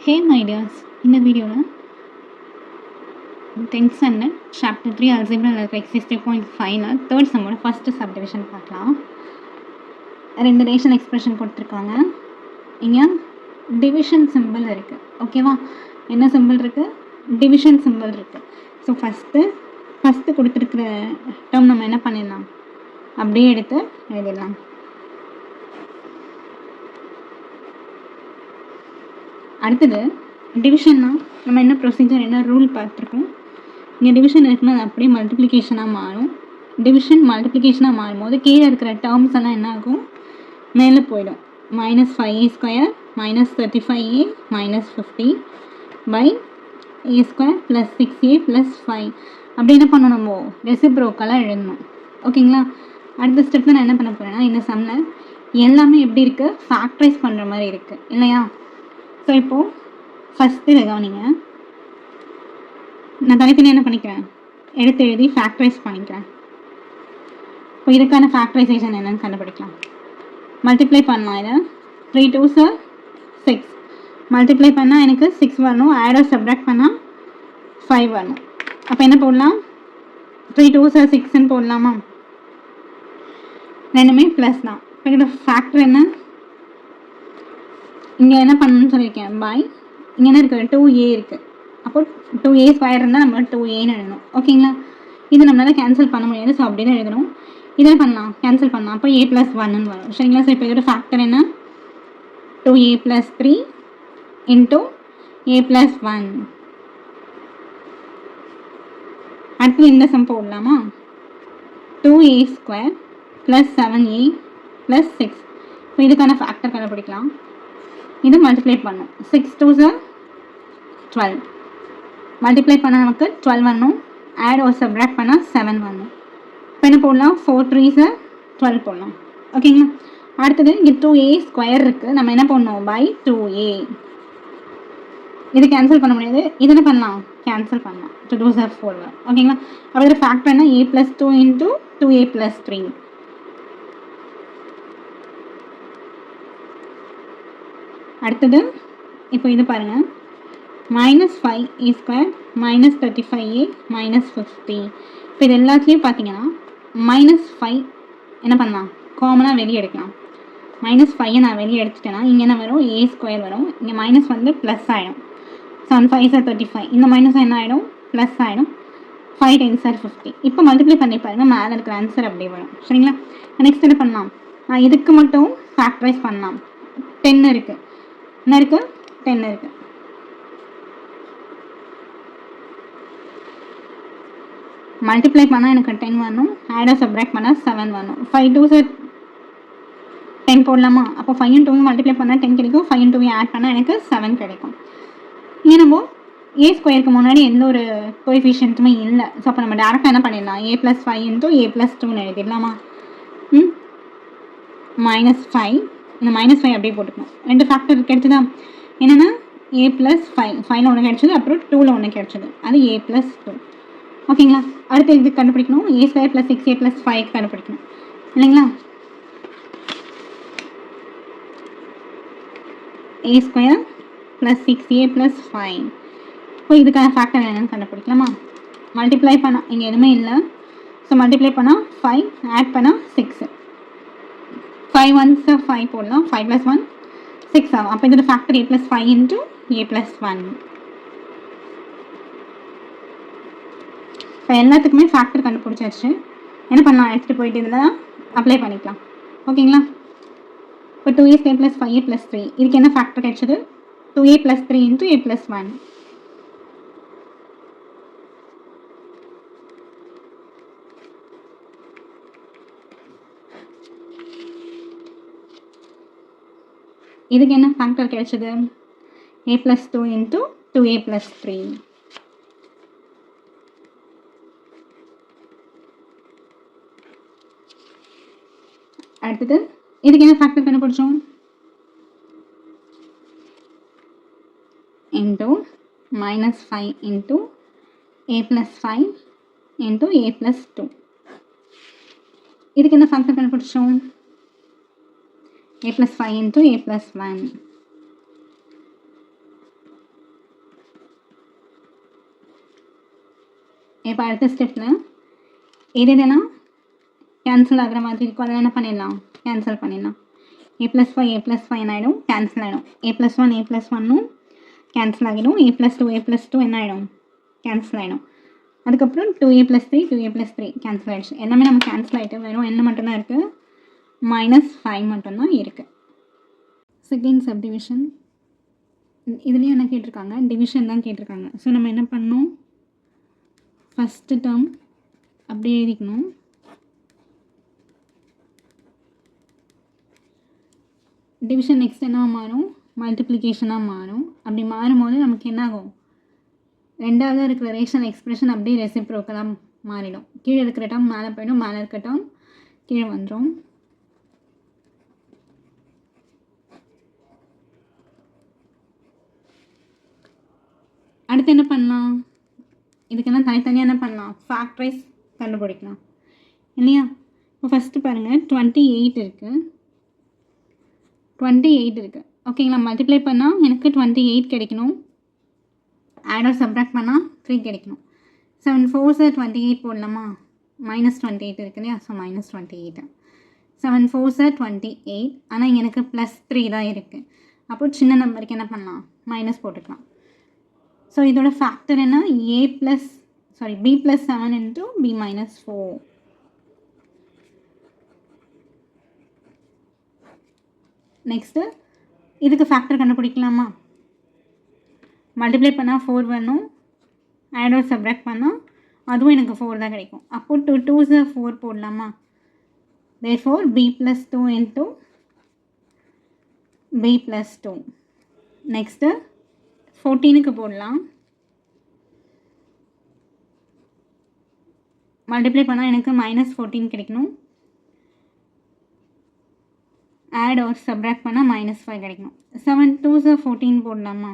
Hey my dears, இந்த வீடியோவில் 10th standard chapter 3 algebra exercise 3.5 third சம்மோட ஃபஸ்ட்டு சப்டிவிஷன் பார்க்கலாம். ரெண்டு ரேஷன் எக்ஸ்பிரஷன் கொடுத்துருக்காங்க. இங்கே டிவிஷன் சிம்பிள் இருக்குது. ஓகேவா, என்ன சிம்பிள் இருக்குது? டிவிஷன் சிம்பிள் இருக்குது. ஸோ ஃபஸ்ட்டு கொடுத்துருக்குற டேர்ம் நம்ம என்ன பண்ணிடலாம், அப்படியே எடுத்து எழுதிடலாம். அடுத்தது டிவிஷன்னா நம்ம என்ன ப்ரொசீஜர், என்ன ரூல் பார்த்துருக்கோம். இங்கே டிவிஷன் இருக்குன்னா அது அப்படியே மல்டிப்ளிகேஷனாக மாறும். டிவிஷன் மல்டிப்ளிகேஷனாக மாறும்போது கீழே இருக்கிற டேர்ம்ஸ் எல்லாம் என்ன ஆகும், மேலே போயிடும். -5a² -35a -50 by a² + 6a + 5 அப்படி என்ன பண்ணணும், நம்ம ரெசிப்ரோக்கலாக எழுதணும். ஓகேங்களா. அடுத்த ஸ்டெப்பில் நான் என்ன பண்ண போகிறேன்னா, இந்த சம்மில் எல்லாமே எப்படி இருக்குது, ஃபேக்டரைஸ் பண்ணுற மாதிரி இருக்குது இல்லையா. ஸோ இப்போது ஃபஸ்ட்டு இதை கவனிங்க. நான் தனித்தனி என்ன பண்ணிக்கிறேன், எடுத்து எழுதி ஃபேக்டரைஸ் பண்ணிக்கிறேன். இப்போ இதுக்கான ஃபேக்டரைசேஷன் என்னென்னு கண்டுபிடிக்கலாம். மல்டிப்ளை பண்ணலாம். இதை 3 2s 6 மல்டிப்ளை பண்ணால் எனக்கு 6 வரணும். ஆட் ஆர் சப்ராக்ட் பண்ணால் 5 வரணும். அப்போ என்ன போடலாம், 3 2s 6ன்னு போடலாமா? ரெண்டுமே ப்ளஸ் தான். இப்போ இதோட ஃபேக்டர் என்ன, இங்கே என்ன பண்ணணும்னு சொல்லியிருக்கேன், பாய் இங்கே என்ன இருக்குது, 2a இருக்குது. அப்போ 2a² இருந்தால் நம்ம 2aன்னு எழுதணும். ஓகேங்களா. இது நம்மளால் கேன்சல் பண்ண முடியாது. ஸோ அப்படி தான் எழுதணும். இதை பண்ணலாம், கேன்சல் பண்ணலாம். அப்போ a + 1ன்னு வரும். சரிங்களா. ஸோ இப்போ இதோட ஃபேக்டர் என்ன, 2a + 3 × a + 1. அடுத்து இந்த சம் போடலாமா, 2a² + 7a + 6. இப்போ இதுக்கான ஃபேக்டர் கண்டுபிடிக்கலாம். இது மல்டிப்ளை பண்ணும். 6 2s 12 மல்டிப்ளை பண்ணால் நமக்கு 12 வரணும். ஆட் ஒரு சப்ராக்ட் பண்ணால் 7 வரணும். இப்போ என்ன போடலாம், 4 3s 12 போடலாம். ஓகேங்களா. அடுத்தது இங்கே 2a² இருக்குது. நம்ம என்ன பண்ணணும், பை 2a. இது கேன்சல் பண்ண முடியாது. இது என்ன பண்ணலாம், கேன்சல் பண்ணலாம். 2 2s 4 வரும். ஓகேங்களா. அப்போ இதில் ஃபேக்டர் என்ன, a + 2 × 2a + 3. அடுத்தது இப்போ இது பாருங்கள், -5a² -35a -50. இப்போ இது எல்லாத்துலேயும் பார்த்தீங்கன்னா -5 என்ன பண்ணலாம், காமனாக வெளியே எடுக்கலாம். -5 நான் வெளியே எடுத்துட்டேன்னா இங்கே என்ன வரும், a² வரும். இங்கே மைனஸ் வந்து ப்ளஸ் ஆகிடும். 7 5s 35. இந்த மைனஸ் என்ன ஆகிடும், ப்ளஸ் ஆகிடும். 5 10s 50. இப்போ மல்டிப்ளை பண்ணி பாருங்கள், மேலே இருக்கிற ஆன்சர் அப்படியே வரும். சரிங்களா. நெக்ஸ்ட் என்ன பண்ணலாம், இதுக்கு மட்டும் ஃபேக்டரைஸ் பண்ணலாம். 10 இருக்குது, என்ன இருக்குது, 10 இருக்குது. மல்டிப்ளை பண்ணால் எனக்கு 10 வரணும். ஆட் ஆர் சப்ராக்ட் பண்ணால் 7 வரணும். 5 2s 10 போடலாமா. அப்போ 5 × 2 மல்டிப்ளை பண்ணால் 10 கிடைக்கும். 5 × 2 ஆட் பண்ணால் எனக்கு 7 கிடைக்கும். இங்கே நம்ம a² முன்னாடி எந்த ஒரு கோஎஃபிஷியன்ட்டுமே இல்லை. ஸோ அப்போ நம்ம டேரெக்டாக என்ன பண்ணிடலாம், a + 5 × a + 2ன்னு எழுதிடலாமா. -5 இந்த -5 அப்படியே போட்டுக்கணும். ரெண்டு ஃபேக்டர் கிடைச்சதா, என்னென்னா a + 5 5ல் ஒன்று கிடைச்சது, அப்புறம் 2ல் ஒன்று கிடைச்சது, அது a + 2. ஓகேங்களா. அடுத்து இதுக்கு கண்டுபிடிக்கணும், a² + 6a + 5 கண்டுபிடிக்கணும் இல்லைங்களா. a² + 6a + 5. இப்போ இதுக்கான ஃபேக்டர் என்னென்னு கண்டுபிடிக்கலாமா. மல்டிப்ளை பண்ணால் இங்கே எதுவுமே இல்லை. ஸோ மல்டிப்ளை பண்ணால் 5, ஆட் பண்ணால் 6. 5 1s 5 போடலாம். 5 + 1 6 ஆகும். அப்போ இதோட ஃபேக்டர் a + 5 × a + 1. இப்போ எல்லாத்துக்குமே ஃபேக்டர் கண்டுபிடிச்சாச்சு. என்ன பண்ணலாம், எடுத்துகிட்டு போயிட்டு இதில் அப்ளை பண்ணிக்கலாம். ஓகேங்களா. இப்போ 2a² + 5a + 3 இதுக்கு என்ன ஃபேக்டர் கிடைச்சது, 2a + 3 × a + 1. இதுக்கு என்ன ஃபேக்டர் கிடைச்சது, a + 2 × 2a + 3. அடுத்தது இதுக்கு என்ன ஃபேக்டர் கண்டுபிடிச்சோம், × -5 × a + 5 × a + 2. இதுக்கு என்ன ஃபேக்டர் கண்டுபிடிச்சோம், a + 5 × a + 1. இப்போ அடுத்த ஸ்டெப்பில் எதுனா கேன்சல் ஆகிற மாதிரி இருக்கும், அதெல்லாம் என்ன பண்ணிடலாம், கேன்சல் பண்ணிடலாம். a+5 என்ன ஆகிடும், கேன்சல் ஆகிடும். a+1 a+1 கேன்சல் ஆகிடும். a+2 என்ன ஆகிடும், கேன்சல் ஆகிடும். அதுக்கப்புறம் 2a+3 கேன்சல் ஆகிடுச்சு. எல்லாமே நம்ம கேன்சல் ஆகிட்டு வெறும் என்ன மட்டும்தான் இருக்குது, -5 மட்டும்தான் இருக்குது. Second subdivision. இதுலேயும் என்ன கேட்டிருக்காங்க, டிவிஷன் தான் கேட்டிருக்காங்க. ஸோ நம்ம என்ன பண்ணணும், ஃபஸ்ட்டு டேர்ம் அப்படியே எழுதிக்கணும். டிவிஷன் நெக்ஸ்ட் என்ன மாறும், மல்டிப்ளிகேஷனாக மாறும். அப்படி மாறும்போது நமக்கு என்ன ஆகும், ரெண்டாவது இருக்கிற ரேஷனல் எக்ஸ்பிரஷன் அப்படியே ரெசிப்ரோக்கலாக மாறிடும். கீழே இருக்கிற டேர்ம் மேலே போயிடும், மேலே இருக்கிற டேர்ம் கீழே வந்துடும். அடுத்து என்ன பண்ணலாம், இதுக்கெல்லாம் தனித்தனியாக என்ன பண்ணலாம், ஃபேக்டரைஸ் கண்டுபிடிக்கலாம் இல்லையா. இப்போ ஃபஸ்ட்டு பாருங்கள், 28 இருக்குது. ஓகேங்களா. மல்டிப்ளை பண்ணால் எனக்கு 28 கிடைக்கணும். ஆட் ஆர் சப்ராக்ட் பண்ணால் 3 கிடைக்கணும். 7 4s 28 போடலாமா, -28 இருக்கு இல்லையா. ஸோ -28. 7 4s 28. ஆனால் இங்கே எனக்கு +3 தான் இருக்குது. அப்போது சின்ன நம்பருக்கு என்ன பண்ணலாம், மைனஸ் போட்டுக்கலாம். ஸோ இதோட ஃபேக்டர் என்ன, b+7 into b-4. நெக்ஸ்ட்டு இதுக்கு ஃபேக்டர் கண்டுபிடிக்கலாமா. மல்டிப்ளை பண்ணால் 4 வேணும், ஆட் ஆர் சப்ராக்ட் பண்ணால் அதுவும் எனக்கு 4 தான் கிடைக்கும். அப்போது 2 2s 4 போடலாமா. therefore b+2 into b+2. Next 14க்கு போடலாம். மல்டிப்ளை பண்ணால் எனக்கு -14 கிடைக்கணும். ஆட் ஆர் சப்ராக்ட் பண்ணால் -5 கிடைக்கணும். 7 2s 14 போடலாமா.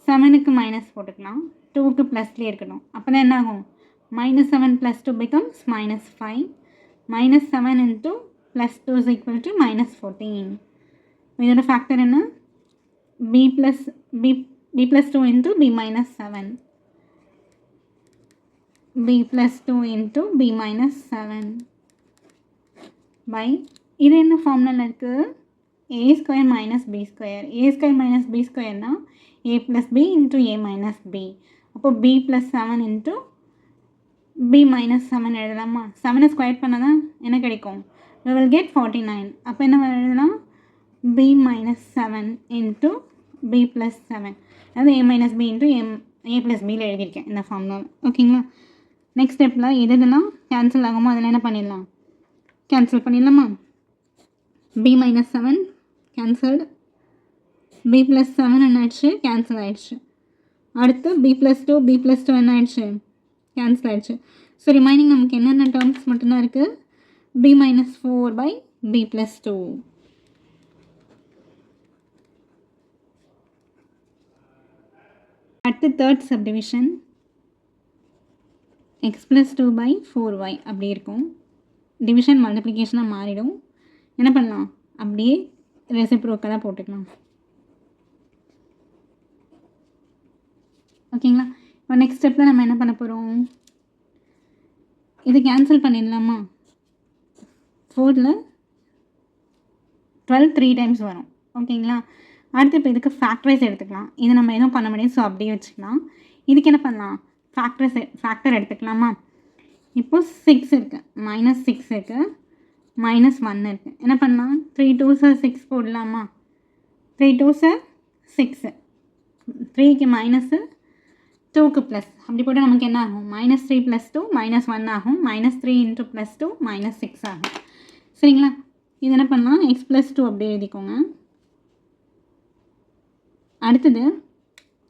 7க்கு மைனஸ் போட்டுக்கலாம், 2க்கு +3 இருக்கட்டும். அப்போ தான் என்ன ஆகும், -7 + 2 becomes -5. -7 into +2 is equal to -14. இதோட ஃபேக்டர் என்ன, b+2 into b-7. b+2 into b-7 by இது என்ன ஃபார்முலாவில் இருக்குது, a² - b². a² - b²னா a + b into a - b. அப்போது b+7 into b-7 எழுதலாமா. 7 ஸ்கொயர் பண்ணால் தான் என்ன கிடைக்கும், we will get 49. அப்போ என்ன எழுதலாம், b-7 into b+7. அதாவது a - b into a + bயில் எழுதியிருக்கேன் இந்த ஃபார்முலாவில். ஓகேங்களா. நெக்ஸ்ட் ஸ்டெப்பில் எதெல்லாம் கேன்சல் ஆகுமோ அதெல்லாம் என்ன பண்ணிடலாம், கேன்சல் பண்ணிடலாமா. b-7 கேன்சல்டு, b+7 என்ன ஆயிடுச்சு, கேன்சல் ஆயிடுச்சு. அடுத்து b+2 என்ன ஆயிடுச்சு, கேன்சல் ஆயிடுச்சு. ஸோ ரிமைனிங் நமக்கு என்னென்ன டேர்ம்ஸ் மட்டும்தான் இருக்குது, b-4 by b+2. அடுத்து third subdivision, x+2 by 4y அப்படி இருக்கும். டிவிஷன் மல்டிப்ளிகேஷனாக மாறிடும். என்ன பண்ணலாம், அப்படியே ரெசிப்ரோக்கலாக போட்டுக்கலாம். ஓகேங்களா. இப்போ நெக்ஸ்ட் ஸ்டெப்பில் நம்ம என்ன பண்ண போகிறோம், இது கேன்சல் பண்ணிடலாமா. 4ல் 12 3 டைம்ஸ் வரும். ஓகேங்களா. அடுத்து இப்போ இதுக்கு ஃபேக்டரைஸ் எடுத்துக்கலாம். இது நம்ம எதுவும் பண்ண முடியாது, ஸோ அப்படியே வச்சுக்கலாம். இதுக்கு என்ன பண்ணலாம், ஃபேக்டர் எடுத்துக்கலாமா. இப்போது 6 இருக்குது, -6 இருக்குது, -1 இருக்குது. என்ன பண்ணலாம், 3 2s 6 போடலாமா. 3 2s 6, 3க்கு மைனஸு, 2க்கு ப்ளஸ், அப்படி போட்டால் நமக்கு என்ன ஆகும், -3 + 2 -1 ஆகும். -3 into +2 -6 ஆகும். சரிங்களா. இது என்ன பண்ணலாம், x+2 அப்படியே எழுதிக்கோங்க. அடுத்தது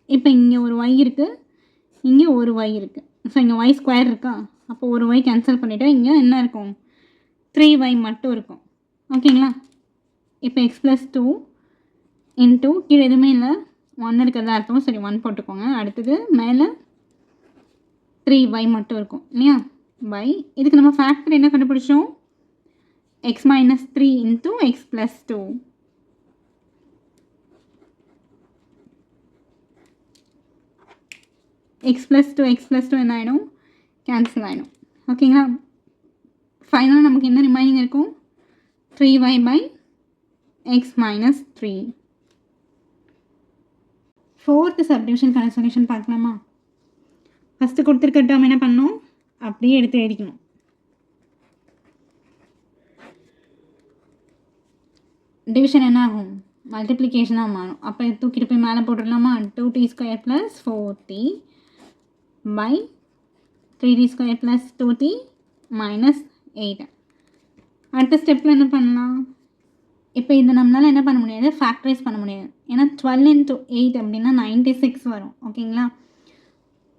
இப்போ இங்கே ஒரு y இருக்குது, இங்கே ஒரு y இருக்குது. ஸோ இங்கே y² இருக்கா, அப்போ ஒரு y கேன்சல் பண்ணிவிட்டா இங்கே என்ன இருக்கும், 3y மட்டும் இருக்கும். ஓகேங்களா. இப்போ x+2 இன்ட்டு கீழே எதுவுமே இல்லை, 1 இருக்கிறதா அர்த்தம். சரி 1 போட்டுக்கோங்க. அடுத்தது மேலே 3y மட்டும் இருக்கும் இல்லையா. பை இதுக்கு நம்ம ஃபேக்டர் என்ன கண்டுபிடிச்சோம், x - 3 into x+2. X plus two என்ன ஆகிடும், கேன்சல் ஆகிடும். ஓகேங்களா? ஃபைனலாக நமக்கு என்ன ரிமைனிங் இருக்கும், 3y by x minus 3. Fourth சப்டிவிஷனுக்கான சொல்யூஷன் பார்க்கலாமா? ஃபஸ்ட்டு கொடுத்துருக்க டேர்ம் என்ன பண்ணணும், அப்படியே எடுத்து எழுதிக்கணும். டிவிஷன் என்ன ஆகும், மல்டிப்ளிகேஷனாக மாறும். அப்போ தூக்கிட்டு போய் மேலே போட்டுடலாமா, 2t² + 4t by 3t² + 2t minus 8. அடுத்த ஸ்டெப்பில் என்ன பண்ணலாம், இப்போ இதை நம்மளால் என்ன பண்ண முடியாது, ஃபேக்டரைஸ் பண்ண முடியாது. ஏன்னா 12 × 8 அப்படின்னா 96 வரும். ஓகேங்களா?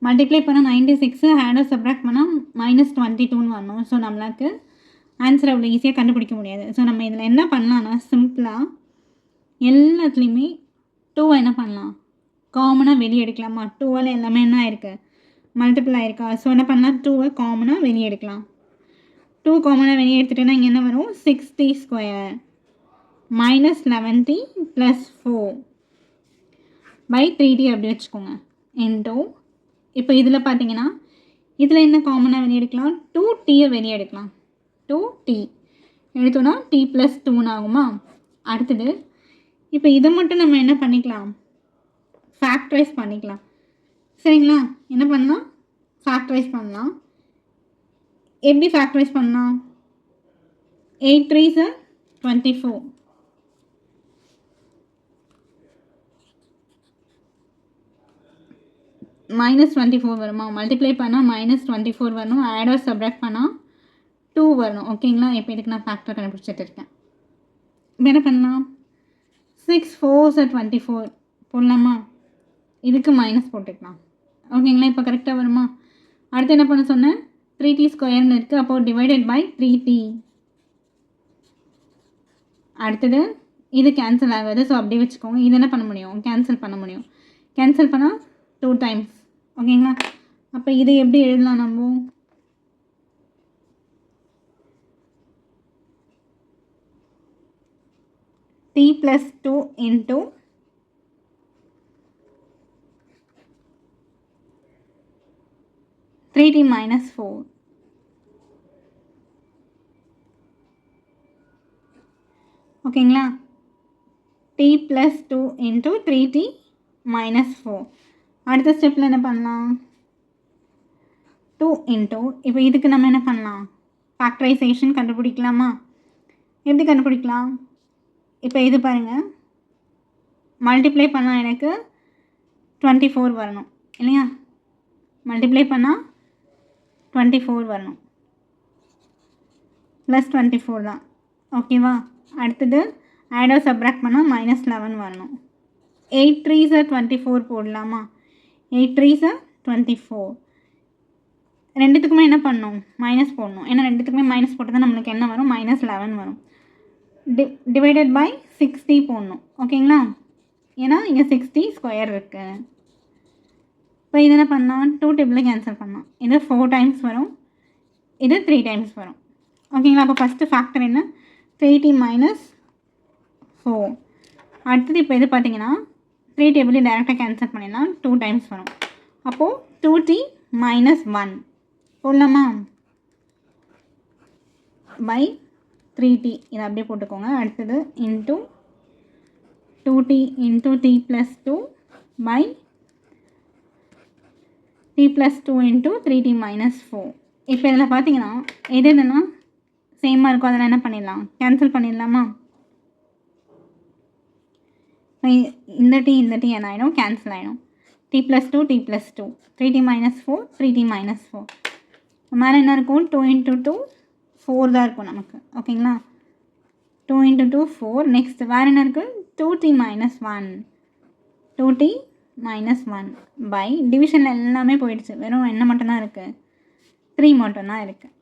மல்டிப்ளை பண்ணால் 96, ஆட் ஆர் சப்ராக்ட் பண்ணால் -22ன்னு வரணும். ஸோ நம்மளுக்கு ஆன்சர் அவ்வளோ ஈஸியாக கண்டுபிடிக்க முடியாது. ஸோ நம்ம இதில் என்ன பண்ணலான்னா, சிம்பிளாக எல்லாத்துலேயுமே 2 என்ன பண்ணலாம், காமனாக வெளியே எடுக்கலாமா? 2ஆல் எல்லாமே என்ன ஆயிருக்கு, மல்டிபிள் ஆயிருக்கா? ஸோ என்ன பண்ணலாம், 2 காமனாக வெளியே எடுக்கலாம். 2 காமனாக வெளியே எடுத்துகிட்டோன்னா இங்கே என்ன வரும், 6t² minus 11t plus 4 by 3t அப்படி வச்சுக்கோங்க. இன்டூ இப்போ இதில் பார்த்தீங்கன்னா இதில் என்ன காமனாக வெளியே எடுக்கலாம், 2tயை வெளியே எடுக்கலாம். 2t எடுத்தோன்னா t + 2 ஆகுமா? அடுத்தது இப்போ இதை மட்டும் நம்ம என்ன பண்ணிக்கலாம், ஃபேக்டரைஸ் பண்ணிக்கலாம். சரிங்களா? என்ன பண்ணலாம், ஃபேக்டரைஸ் பண்ணலாம். எப்படி ஃபேக்டரைஸ் பண்ணலாம், 8 3s 24 -24 வருமா? மல்டிப்ளை பண்ணால் -24 வரணும், ஆட் ஆர் சப்ராக்ட் பண்ணால் 2 வரணும். ஓகேங்களா? இப்போ இதுக்கு நான் ஃபேக்டர் கண்டுபிடிச்சிட்டு இருக்கேன். இப்போ என்ன பண்ணலாம், 6 4s 24 போடலாமா? இதுக்கு மைனஸ் போட்டுக்கலாம். ஓகேங்களா? இப்போ கரெக்டாக வருமா? அடுத்து என்ன பண்ண சொன்னேன், 3t² இருக்குது. அப்போது டிவைடட் பை 3t. அடுத்தது இது கேன்சல் ஆகாது. ஸோ அப்படியே வச்சுக்கோங்க. இது என்ன பண்ண முடியும், கேன்சல் பண்ண முடியும். கேன்சல் பண்ணால் 2 times. ஓகேங்களா? அப்போ இதை எப்படி எழுதலாம், நம்ம t + 2 into 3t minus 4. ஓகேங்களா? t + 2 into 3t minus 4. அடுத்த ஸ்டெப்பில் என்ன பண்ணலாம், 2 into இப்போ இதுக்கு நம்ம என்ன பண்ணலாம், ஃபேக்டரைசேஷன் கண்டுபிடிக்கலாமா? எப்படி கண்டுபிடிக்கலாம், இப்போ இது பாருங்கள், மல்டிப்ளை பண்ணால் எனக்கு 24 வரணும் இல்லையா? மல்டிப்ளை பண்ணால் 24 வரணும், +24 தான். ஓகேவா? அடுத்தது ஆட் ஆர் சப்ராக்ட் பண்ணால் -11 வரணும். 8 3s 24 போடலாமா? 8 3s 24. ரெண்டுத்துக்குமே என்ன பண்ணணும், மைனஸ் போடணும். ஏன்னா ரெண்டுத்துக்குமே மைனஸ் போட்டால் தான் நம்மளுக்கு என்ன வரும், -11 வரும். டிவைடட் பை 60 போடணும். ஓகேங்களா? ஏன்னா இங்கே 60² இருக்குது. இப்போ இது என்ன பண்ணலாம், 2 டேபிளில் கேன்சல் பண்ணலாம். இது 4 times வரும், இது 3 times வரும். ஓகேங்களா? அப்போ ஃபஸ்ட்டு ஃபேக்டர் என்ன, 3t minus 4. அடுத்தது இப்போ இது பார்த்தீங்கன்னா 3 டேபிளையும் டேரெக்டாக கேன்சல் பண்ணிடலாம், 2 times வரும். அப்போது 2t minus 1 போடலாமா? பை 3t இதை அப்படியே போட்டுக்கோங்க. அடுத்தது into 2t into t plus 2 by t plus 2 into 3t minus 4. இப்போ இதில் பார்த்தீங்கன்னா எது எதுனா சேமாக இருக்கும், அதெல்லாம் என்ன பண்ணிடலாம், கேன்சல் பண்ணிடலாமா? இந்த t என்ன ஆகிடும், கேன்சல் ஆகிடும். t plus 2 t plus 2 3t minus 4 3t minus 4. மேலே என்ன இருக்கும், 2 into 2 4 தான் இருக்கும் நமக்கு. ஓகேங்களா? 2 into 2 4. நெக்ஸ்ட் வேறு என்ன இருக்குது, 2t minus 1 2t minus 1 by டிவிஷனில் எல்லாமே போயிடுச்சு, வெறும் என்ன மட்டும்தான் இருக்குது, 3 மட்டும்தான் இருக்குது.